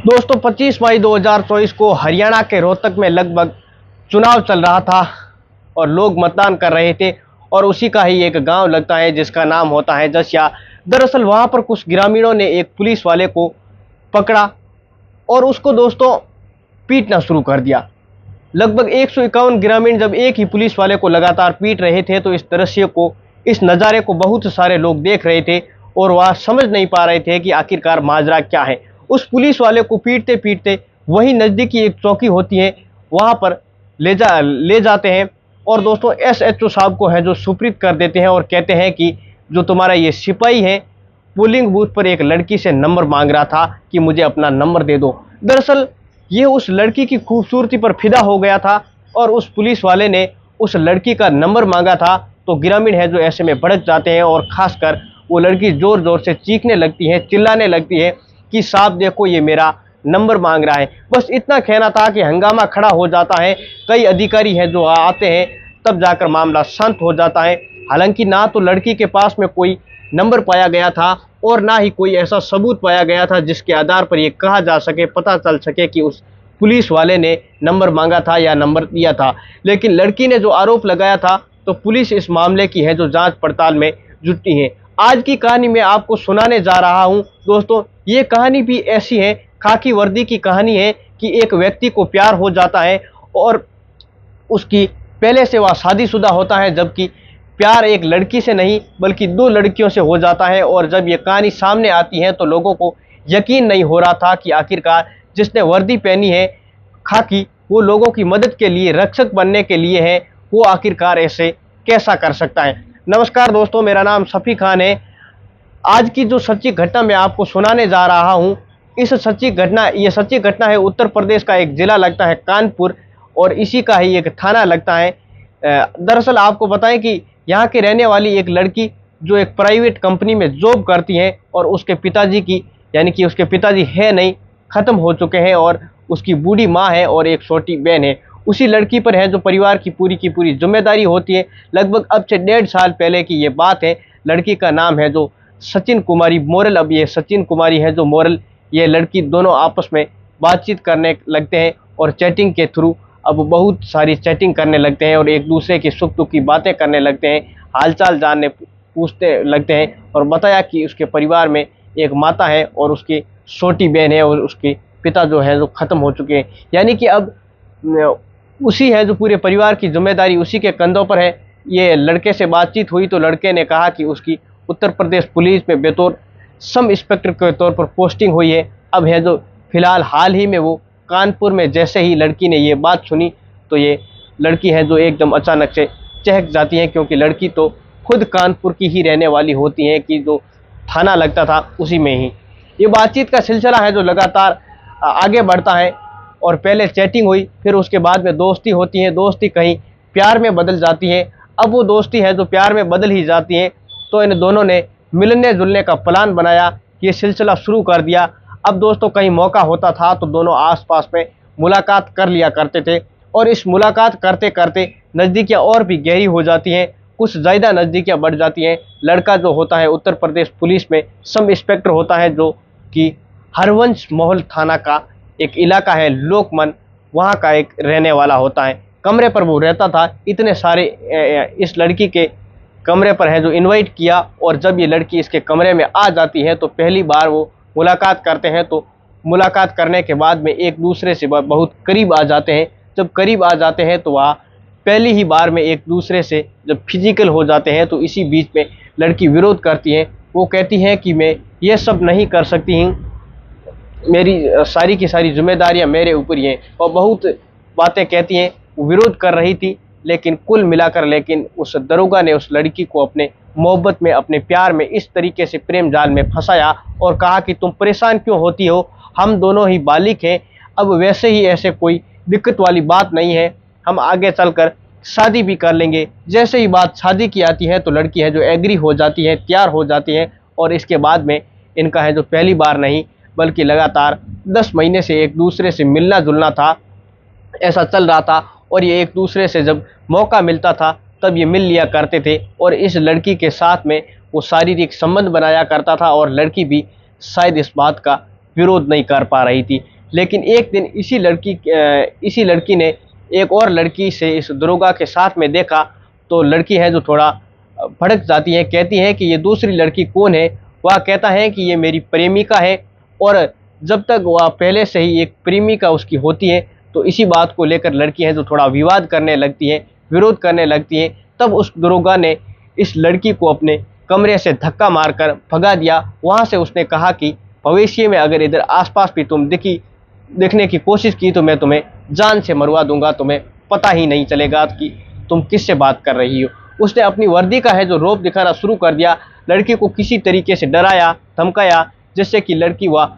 दोस्तों 25 मई 2024 को हरियाणा के रोहतक में लगभग चुनाव चल रहा था और लोग मतदान कर रहे थे और उसी का ही एक गांव लगता है जिसका नाम होता है जसिया। दरअसल वहां पर कुछ ग्रामीणों ने एक पुलिस वाले को पकड़ा और उसको दोस्तों पीटना शुरू कर दिया। लगभग 151 ग्रामीण जब एक ही पुलिस वाले को लगातार पीट रहे थे तो इस दृश्य को, इस नज़ारे को बहुत सारे लोग देख रहे थे और वह समझ नहीं पा रहे थे कि आखिरकार माजरा क्या है। उस पुलिस वाले को पीटते पीटते वही नज़दीकी एक चौकी होती है वहां पर ले जाते हैं और दोस्तों एसएचओ साहब को है जो सुपुर्द कर देते हैं और कहते हैं कि जो तुम्हारा ये सिपाही है पोलिंग बूथ पर एक लड़की से नंबर मांग रहा था कि मुझे अपना नंबर दे दो। दरअसल ये उस लड़की की खूबसूरती पर फिदा हो गया था और उस पुलिस वाले ने उस लड़की का नंबर मांगा था तो ग्रामीण है जो ऐसे में भड़क जाते हैं और खासकर वो लड़की जोर जोर से चीखने लगती है, चिल्लाने लगती है कि साहब देखो ये मेरा नंबर मांग रहा है। बस इतना कहना था कि हंगामा खड़ा हो जाता है। कई अधिकारी हैं जो आते हैं तब जाकर मामला शांत हो जाता है। हालांकि ना तो लड़की के पास में कोई नंबर पाया गया था और ना ही कोई ऐसा सबूत पाया गया था जिसके आधार पर यह कहा जा सके, पता चल सके कि उस पुलिस वाले ने नंबर मांगा था या नंबर दिया था। लेकिन लड़की ने जो आरोप लगाया था तो पुलिस इस मामले की है जो जांच पड़ताल में जुटी है। आज की कहानी मैं आपको सुनाने जा रहा हूं दोस्तों। ये कहानी भी ऐसी है, खाकी वर्दी की कहानी है कि एक व्यक्ति को प्यार हो जाता है और उसकी पहले से वह शादीशुदा होता है, जबकि प्यार एक लड़की से नहीं बल्कि दो लड़कियों से हो जाता है। और जब ये कहानी सामने आती है तो लोगों को यकीन नहीं हो रहा था कि आखिरकार जिसने वर्दी पहनी है खाकी, वो लोगों की मदद के लिए, रक्षक बनने के लिए है, वो आखिरकार ऐसे कैसा कर सकता है। नमस्कार दोस्तों, मेरा नाम शफी खान है। आज की जो सच्ची घटना मैं आपको सुनाने जा रहा हूँ, ये सच्ची घटना है उत्तर प्रदेश का एक जिला लगता है कानपुर और इसी का ही एक थाना लगता है। दरअसल आपको बताएं कि यहाँ के रहने वाली एक लड़की जो एक प्राइवेट कंपनी में जॉब करती है और उसके पिताजी की, यानी कि उसके पिताजी है नहीं, ख़त्म हो चुके हैं और उसकी बूढ़ी माँ है और एक छोटी बहन है। उसी लड़की पर है जो परिवार की पूरी जिम्मेदारी होती है। लगभग अब से 1.5 साल पहले की ये बात है। लड़की का नाम है जो सचिन कुमारी मोरल। अब ये सचिन कुमारी है जो मोरल, ये लड़की दोनों आपस में बातचीत करने लगते हैं और चैटिंग के थ्रू अब बहुत सारी चैटिंग करने लगते हैं और एक दूसरे की सुख दुख की बातें करने लगते हैं, हालचाल जानने पूछते लगते हैं। और बताया कि उसके परिवार में एक माता है और उसकी छोटी बहन है और उसके पिता जो है जो ख़त्म हो चुके हैं। यानी कि अब उसी है जो पूरे परिवार की जिम्मेदारी उसी के कंधों पर है। ये लड़के से बातचीत हुई तो लड़के ने कहा कि उसकी उत्तर प्रदेश पुलिस में बतौर सब इंस्पेक्टर के तौर पर पोस्टिंग हुई है। अब है जो फिलहाल हाल ही में वो कानपुर में, जैसे ही लड़की ने ये बात सुनी तो ये लड़की है जो एकदम अचानक से चहक जाती है, क्योंकि लड़की तो खुद कानपुर की ही रहने वाली होती है कि जो थाना लगता था उसी में ही। ये बातचीत का सिलसिला है जो लगातार आगे बढ़ता है और पहले चैटिंग हुई, फिर उसके बाद में दोस्ती होती है, दोस्ती कहीं प्यार में बदल जाती है। अब वो दोस्ती है जो प्यार में बदल ही जाती है तो इन दोनों ने मिलने जुलने का प्लान बनाया, ये सिलसिला शुरू कर दिया। अब दोस्तों कहीं मौका होता था तो दोनों आसपास में मुलाकात कर लिया करते थे और इस मुलाकात करते करते नज़दीकियाँ और भी गहरी हो जाती हैं, कुछ ज़्यादा नज़दीकियाँ बढ़ जाती हैं। लड़का जो होता है उत्तर प्रदेश पुलिस में सब इंस्पेक्टर होता है जो कि हरवंश महल थाना का एक इलाका है लोकमन, वहाँ का एक रहने वाला होता है। कमरे पर वो रहता था। इतने सारे इस लड़की के कमरे पर है जो इनवाइट किया और जब ये लड़की इसके कमरे में आ जाती है तो पहली बार वो मुलाकात करते हैं। तो मुलाकात करने के बाद में एक दूसरे से बहुत करीब आ जाते हैं। जब करीब आ जाते हैं तो वह पहली ही बार में एक दूसरे से जब फिजिकल हो जाते हैं तो इसी बीच में लड़की विरोध करती है। वो कहती है कि मैं ये सब नहीं कर सकती हूँ, मेरी सारी की सारी जिम्मेदारियां मेरे ऊपर ही हैं, और बहुत बातें कहती हैं। वो विरोध कर रही थी लेकिन कुल मिलाकर उस दरोगा ने उस लड़की को अपने मोहब्बत में, अपने प्यार में इस तरीके से प्रेम जाल में फंसाया और कहा कि तुम परेशान क्यों होती हो, हम दोनों ही बालिग हैं, अब वैसे ही ऐसे कोई दिक्कत वाली बात नहीं है, हम आगे चलकर शादी भी कर लेंगे। जैसे ही बात शादी की आती है तो लड़की है जो एग्री हो जाती है, तैयार हो जाती है और इसके बाद में इनका है जो पहली बार नहीं बल्कि लगातार 10 महीने से एक दूसरे से मिलना जुलना था, ऐसा चल रहा था। और ये एक दूसरे से जब मौका मिलता था तब ये मिल लिया करते थे और इस लड़की के साथ में वो शारीरिक संबंध बनाया करता था और लड़की भी शायद इस बात का विरोध नहीं कर पा रही थी। लेकिन एक दिन इसी लड़की ने एक और लड़की से इस दरोगा के साथ में देखा, तो लड़की है जो थोड़ा भड़क जाती है, कहती है कि ये दूसरी लड़की कौन है? वह कहता है कि ये मेरी प्रेमिका है। और जब तक वह पहले से ही एक प्रेमिका उसकी होती है, तो इसी बात को लेकर लड़की है जो थोड़ा विवाद करने लगती है, विरोध करने लगती है। तब उस दरोगा ने इस लड़की को अपने कमरे से धक्का मारकर भगा दिया। वहाँ से उसने कहा कि भविष्य में अगर इधर आसपास भी तुम देखने की कोशिश की तो मैं तुम्हें जान से मरवा दूंगा, तुम्हें पता ही नहीं चलेगा कि तुम किससे बात कर रही हो। उसने अपनी वर्दी का है जो रौब दिखाना शुरू कर दिया, लड़की को किसी तरीके से डराया, धमकाया, जिससे कि लड़की वह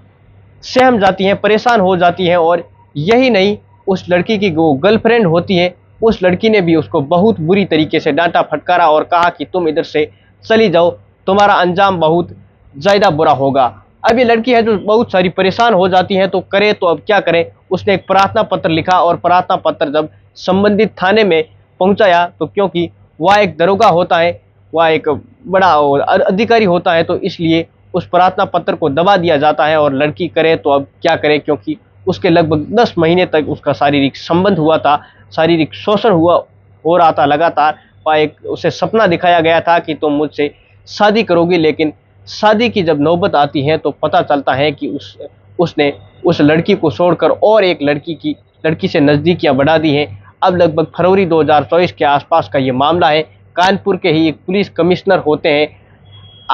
सहम जाती है, परेशान हो जाती है। और यही नहीं, उस लड़की की जो गर्लफ्रेंड होती है, उस लड़की ने भी उसको बहुत बुरी तरीके से डांटा, फटकारा और कहा कि तुम इधर से चली जाओ, तुम्हारा अंजाम बहुत ज़्यादा बुरा होगा। अब ये लड़की है जो बहुत सारी परेशान हो जाती है, तो करे तो अब क्या करे। उसने एक प्रार्थना पत्र लिखा और प्रार्थना पत्र जब संबंधित थाने में पहुंचाया, तो क्योंकि वह एक दरोगा होता है, वह एक बड़ा अधिकारी होता है, तो इसलिए उस प्रार्थना पत्र को दबा दिया जाता है। और लड़की करे तो अब क्या करे, क्योंकि उसके लगभग 10 महीने तक उसका शारीरिक संबंध हुआ था, शारीरिक शोषण हो रहा था लगातार। वह एक उसे सपना दिखाया गया था कि तुम मुझसे शादी करोगी, लेकिन शादी की जब नौबत आती है तो पता चलता है कि उसने उस लड़की को छोड़कर और एक लड़की से नज़दीकियां बढ़ा दी हैं। अब लगभग फरवरी 2024 के आसपास का ये मामला है। कानपुर के ही एक पुलिस कमिश्नर होते हैं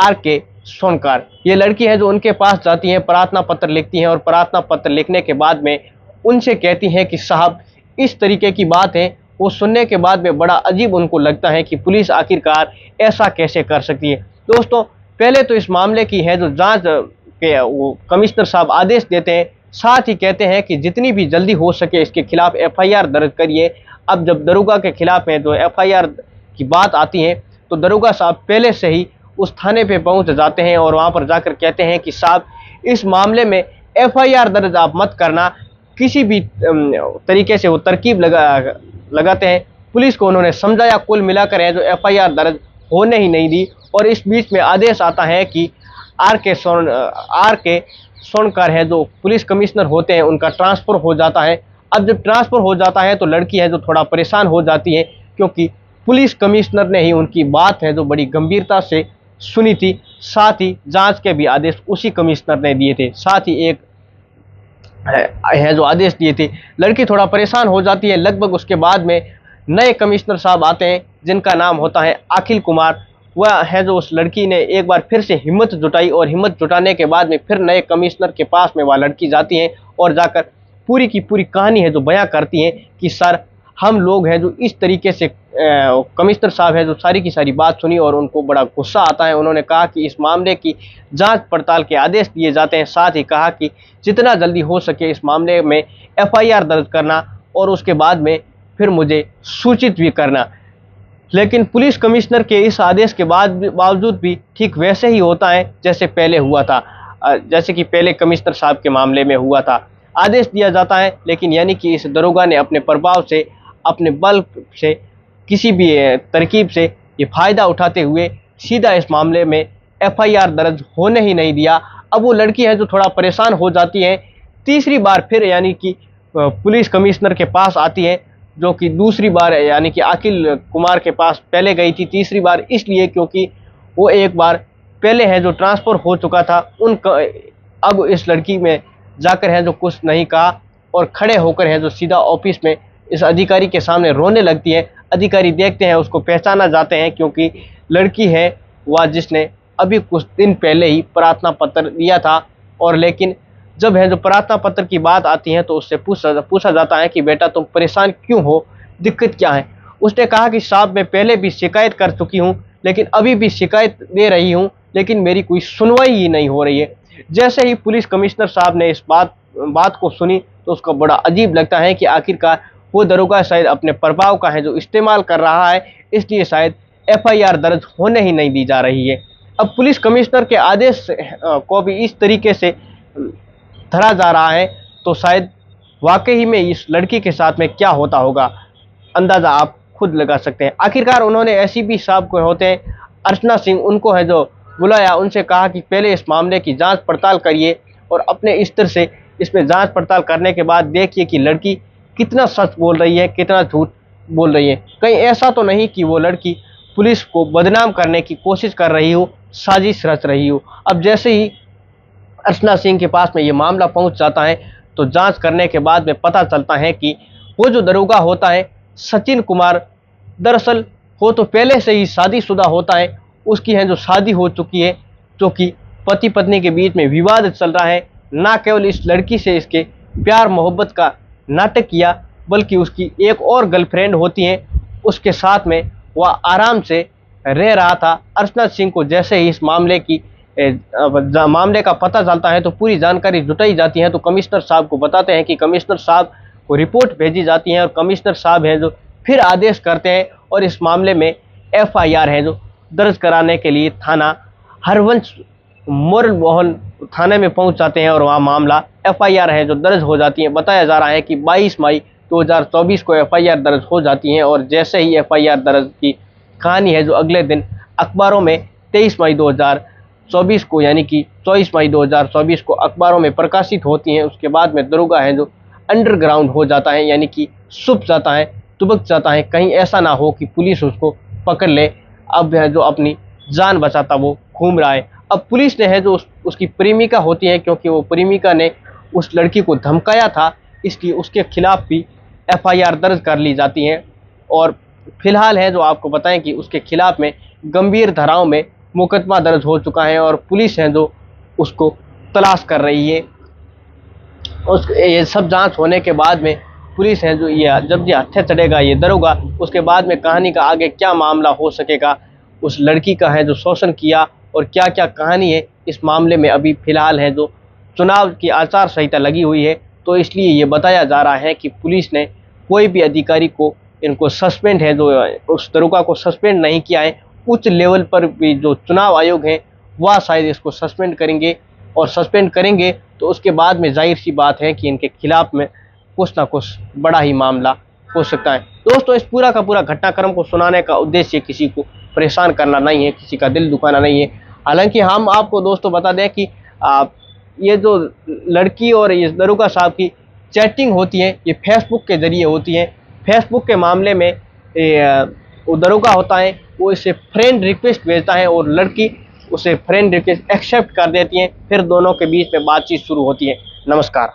RK सोनकर। ये लड़की है जो उनके पास जाती है, प्रार्थना पत्र लिखती हैं, और प्रार्थना पत्र लिखने के बाद में उनसे कहती हैं कि साहब इस तरीके की बात है। वो सुनने के बाद में बड़ा अजीब उनको लगता है कि पुलिस आखिरकार ऐसा कैसे कर सकती है। दोस्तों, पहले तो इस मामले की है जो जांच के वो कमिश्नर साहब आदेश देते हैं, साथ ही कहते हैं कि जितनी भी जल्दी हो सके इसके खिलाफ FIR दर्ज करिए। अब जब दरोगा के खिलाफ है जो FIR की बात आती है, तो दरोगा साहब पहले से ही उस थाने पे पहुंच जाते हैं और वहां पर जाकर कहते हैं कि साहब इस मामले में FIR दर्ज आप मत करना। किसी भी तरीके से वो तरकीब लगाते हैं। पुलिस को उन्होंने समझाया, कुल मिलाकर है जो FIR दर्ज होने ही नहीं दी। और इस बीच में आदेश आता है कि RK सोनकर है जो पुलिस कमिश्नर होते हैं, उनका ट्रांसफ़र हो जाता है। अब जब ट्रांसफ़र हो जाता है तो लड़की है जो थोड़ा परेशान हो जाती है, क्योंकि पुलिस कमिश्नर ने ही उनकी बात है जो बड़ी गंभीरता से सुनी थी। साथ ही जांच के भी आदेश उसी कमिश्नर ने दिए थे, साथ ही एक है जो आदेश दिए थे। लड़की थोड़ा परेशान हो जाती है। लगभग उसके बाद में नए कमिश्नर साहब आते हैं, जिनका नाम होता है अखिल कुमार। वह है जो उस लड़की ने एक बार फिर से हिम्मत जुटाई, और हिम्मत जुटाने के बाद में फिर नए कमिश्नर के पास में वह लड़की जाती है और जाकर पूरी की पूरी कहानी है जो बयां करती है कि सर हम लोग हैं जो इस तरीके से कमिश्नर साहब है जो सारी की सारी बात सुनी और उनको बड़ा गुस्सा आता है। उन्होंने कहा कि इस मामले की जांच पड़ताल के आदेश दिए जाते हैं। साथ ही कहा कि जितना जल्दी हो सके इस मामले में FIR दर्ज करना और उसके बाद में फिर मुझे सूचित भी करना। लेकिन पुलिस कमिश्नर के इस आदेश के बावजूद भी ठीक वैसे ही होता है जैसे पहले हुआ था, जैसे कि पहले कमिश्नर साहब के मामले में हुआ था। आदेश दिया जाता है, लेकिन यानी कि इस दरोगा ने अपने प्रभाव से, अपने बल से, किसी भी तरकीब से ये फ़ायदा उठाते हुए सीधा इस मामले में FIR दर्ज होने ही नहीं दिया। अब वो लड़की है जो थोड़ा परेशान हो जाती है, तीसरी बार फिर यानी कि पुलिस कमिश्नर के पास आती है, जो कि दूसरी बार यानी कि अखिल कुमार के पास पहले गई थी। तीसरी बार इसलिए क्योंकि वो एक बार पहले है जो ट्रांसफ़र हो चुका था, अब इस लड़की में जाकर है जो कुछ नहीं कहा और खड़े होकर है जो सीधा ऑफिस में इस अधिकारी के सामने रोने लगती है। अधिकारी देखते हैं, उसको पहचाना जाते हैं, क्योंकि लड़की है वह जिसने अभी कुछ दिन पहले ही प्रार्थना पत्र दिया था। और लेकिन जब है जो प्रार्थना पत्र की बात आती है तो उससे पूछा जाता है कि बेटा तुम परेशान क्यों हो, दिक्कत क्या है। उसने कहा कि साहब मैं पहले भी शिकायत कर चुकी हूँ, लेकिन अभी भी शिकायत दे रही हूँ, लेकिन मेरी कोई सुनवाई ही नहीं हो रही है। जैसे ही पुलिस कमिश्नर साहब ने इस बात को सुनी तो उसको बड़ा अजीब लगता है कि आखिरकार वो दरोगा शायद अपने प्रभाव का है जो इस्तेमाल कर रहा है, इसलिए शायद FIR दर्ज होने ही नहीं दी जा रही है। अब पुलिस कमिश्नर के आदेश को भी इस तरीके से धरा जा रहा है, तो शायद वाकई में इस लड़की के साथ में क्या होता होगा, अंदाज़ा आप खुद लगा सकते हैं। आखिरकार उन्होंने SCP साहब को होते हैं अर्चना सिंह, उनको है जो बुलाया, उनसे कहा कि पहले इस मामले की जांच पड़ताल करिए और अपने स्तर से इसमें जांच पड़ताल करने के बाद देखिए कि लड़की कितना सच बोल रही है, कितना झूठ बोल रही है। कहीं ऐसा तो नहीं कि वो लड़की पुलिस को बदनाम करने की कोशिश कर रही हो, साजिश रच रही हो। अब जैसे ही अर्चना सिंह के पास में ये मामला पहुंच जाता है तो जांच करने के बाद में पता चलता है कि वो जो दरोगा होता है सचिन कुमार, दरअसल वो तो पहले से ही शादीशुदा होता है। उसकी है जो शादी हो चुकी है, जो कि पति पत्नी के बीच में विवाद चल रहा है। ना केवल इस लड़की से इसके प्यार मोहब्बत का नाटक किया, बल्कि उसकी एक और गर्लफ्रेंड होती है, उसके साथ में वह आराम से रह रहा था। अर्चना सिंह को जैसे ही इस मामले का पता चलता है तो पूरी जानकारी जुटाई जाती है। तो कमिश्नर साहब को बताते हैं कि कमिश्नर साहब को रिपोर्ट भेजी जाती है और कमिश्नर साहब हैं जो फिर आदेश करते हैं और इस मामले में एफआईआर है जो दर्ज कराने के लिए थाना हरवंश मोरल मोहन थाने में पहुंच जाते हैं और वहां मामला एफआईआर है जो दर्ज हो जाती है। बताया जा रहा है कि 22 मई 2024 को एफआईआर दर्ज हो जाती है और जैसे ही एफआईआर दर्ज की कहानी है जो अगले दिन अखबारों में 23 मई 2024 को, यानी कि 24 मई 2024 को अखबारों में प्रकाशित होती हैं। उसके बाद में दरोगा है जो अंडरग्राउंड हो जाता है, यानी कि छुप जाता है, दुबक जाता है, कहीं ऐसा ना हो कि पुलिस उसको पकड़ ले। अब है जो अपनी जान बचाता वो घूम रहा है। अब पुलिस ने है जो उसकी प्रेमिका होती है, क्योंकि वो प्रेमिका ने उस लड़की को धमकाया था, इसलिए उसके खिलाफ भी एफआईआर दर्ज कर ली जाती है। और फिलहाल है जो आपको बताएं कि उसके खिलाफ में गंभीर धाराओं में मुकदमा दर्ज हो चुका है और पुलिस है जो उसको तलाश कर रही है। ये सब जांच होने के बाद में पुलिस है जो ये जब ये हत्या चढ़ेगा ये दरोगा, उसके बाद में कहानी का आगे क्या मामला हो सकेगा, उस लड़की का है जो शोषण किया और क्या क्या कहानी है इस मामले में। अभी फिलहाल है जो चुनाव की आचार संहिता लगी हुई है, तो इसलिए ये बताया जा रहा है कि पुलिस ने कोई भी अधिकारी को इनको सस्पेंड है जो उस दरोगा को सस्पेंड नहीं किया है। उच्च लेवल पर भी जो चुनाव आयोग है वह शायद इसको सस्पेंड करेंगे, और सस्पेंड करेंगे तो उसके बाद में जाहिर सी बात है कि इनके खिलाफ में कुछ ना कुछ बड़ा ही मामला हो सकता है। दोस्तों, इस पूरा का पूरा घटनाक्रम को सुनाने का उद्देश्य किसी को परेशान करना नहीं है, किसी का दिल दुखाना नहीं है। हालांकि हम आपको दोस्तों बता दें कि ये जो लड़की और इस दरोगा साहब की चैटिंग होती है ये फेसबुक के जरिए होती है। फेसबुक के मामले में वो दरोगा होता है, वो इसे फ्रेंड रिक्वेस्ट भेजता है और लड़की उसे फ्रेंड रिक्वेस्ट एक्सेप्ट कर देती है। फिर दोनों के बीच में बातचीत शुरू होती है। नमस्कार।